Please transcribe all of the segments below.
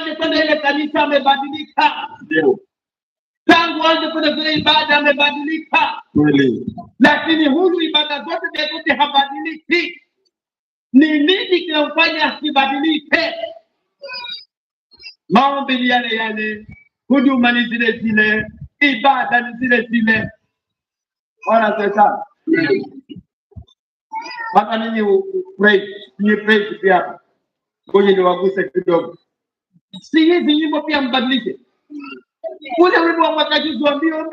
aanze kwenda ile kanisa amebadilika. Tangu aanze kwenda zile ibada amebadilika. Lakini huyu ibada zote habadiliki. Ni nini kinamfanya asibadilike? Maombi ni yale yale, huduma ni zile zile, ibada ni zile zile. Ona sasa. Hata nini praise pia hapa. Ngoja niwaguse kidogo. Si hizi nyimbo pia mbadilishe. Ule wimbo wa mwaka juzi wa mbio.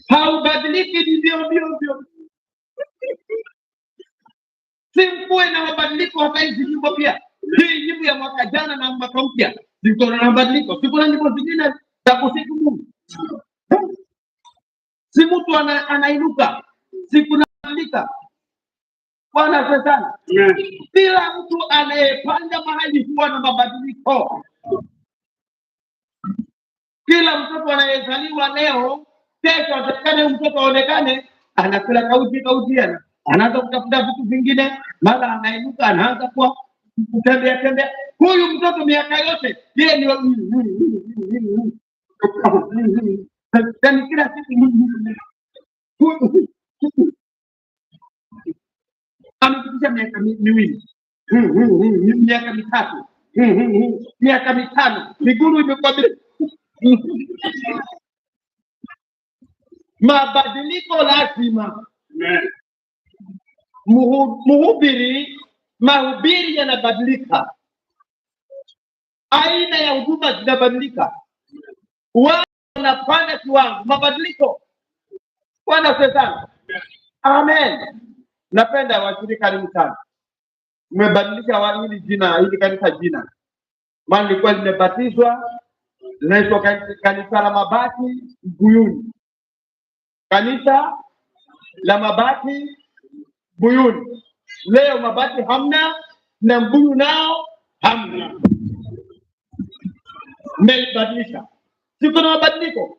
Haubadiliki, ni mbio. Simkuwe na mabadiliko hata hizi nyimbo pia. Hii nyimbo ya mwaka jana na mwaka mpya ziko na mabadiliko. Siku na nyimbo zingine za kusifu Mungu. Si mtu anainuka, siku na badilika. Bwana sana. Kila mtu anayepanda mahali huwa na mabadiliko. Kila mtoto anayezaliwa leo, kesho atakane mtoto aonekane anakula kauti anaanza kutafuta vitu vingine, mara anainuka anaanza kwa kutembea. Huyu mtoto miaka yote yeye ni kila siku amefikisha miaka miwili, miaka mitatu, miaka mitano, miguu imekuwa mabadiliko lazima. Mahubiri yanabadilika, aina ya huduma zinabadilika, wao wanapanda kiwango, mabadiliko. Bwana sana. Amen. Napenda washirika karibu sana. Mmebadilisha hili jina, hili kanisa jina. Maana lilikuwa limebatizwa linaitwa kanisa la Mabati Buyuni. Kanisa la Mabati Buyuni. Leo mabati hamna na mbuyu nao hamna. Mmebadilisha. Siku na mabadiliko.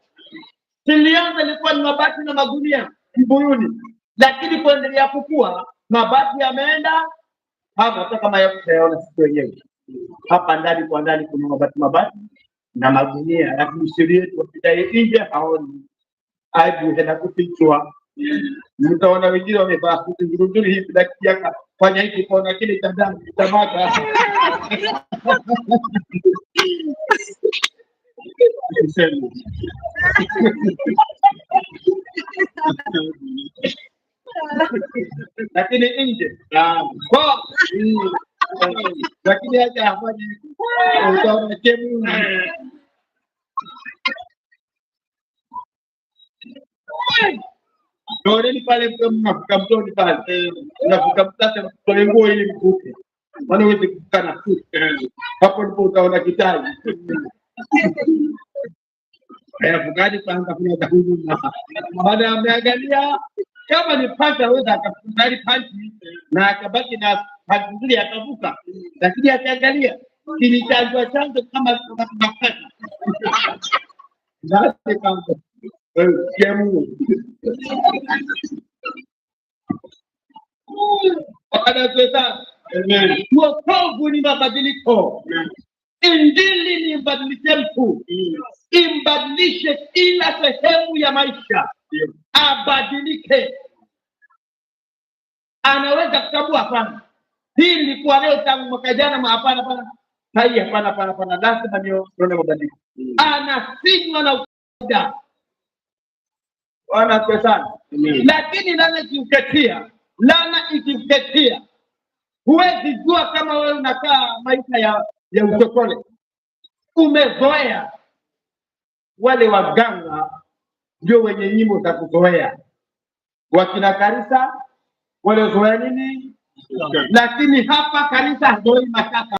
Silianza ilikuwa ni mabati na magunia Buyuni. Lakini kuendelea kukua, mabati yameenda hapa kama yaona siku yenyewe. Hapa ndani kwa ndani kuna mabati na magunia, lakini siri yetu wakidai nje haoni. Aibu hena kufichwa. Mtaona wengine wamevaa suti nzuri hivi lakini fanya hiki kwa kile cha damu kitamaka. Lakini nje kwa lakini hata afanye utaona kemu. Ndio pale mnafuka mtoni pale. Unafuka mtata kwa nguo ili mkuke. Maana wewe kukana hapo ndipo utaona kitaji. Fukaji kwanza kuna dhahabu na baada ya ameangalia kama ni pata wewe akafungali panchi na akabaki na panchi nzuri akavuka, lakini akiangalia kilichajwa chanzo kama tunapata ndio kama kemu. Baada sasa wokovu ni mabadiliko. Injili ni mbadilishe mtu, imbadilishe kila sehemu ya maisha, abadilike. Anaweza kutambua hapana, hii ilikuwa leo tangu mwaka jana, hapana, hapana, lazima nione mabadiliko. Anasinywa na uda. Wana sana. Lakini lana ikimketia, huwezi jua kama wewe unakaa maisha ya utokole. Umezoea. Wale waganga ndio wenye nyimbo za kuzoea. Wakina kanisa wale zoea nini? Lakini hapa kanisa ndio mashaka.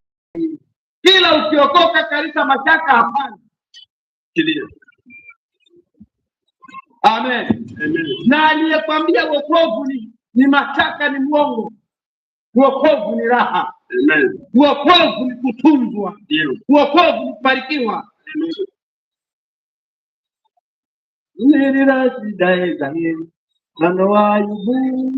Kila ukiokoka kanisa mashaka hapana. Amen. Na aliyekwambia wokovu ni mashaka ni mwongo. Wokovu ni raha. Amen. Wokovu ni kutunzwa. Wokovu ni kubarikiwa. Amen. Ni rasi dae zangeni. Mano wa Ayubu.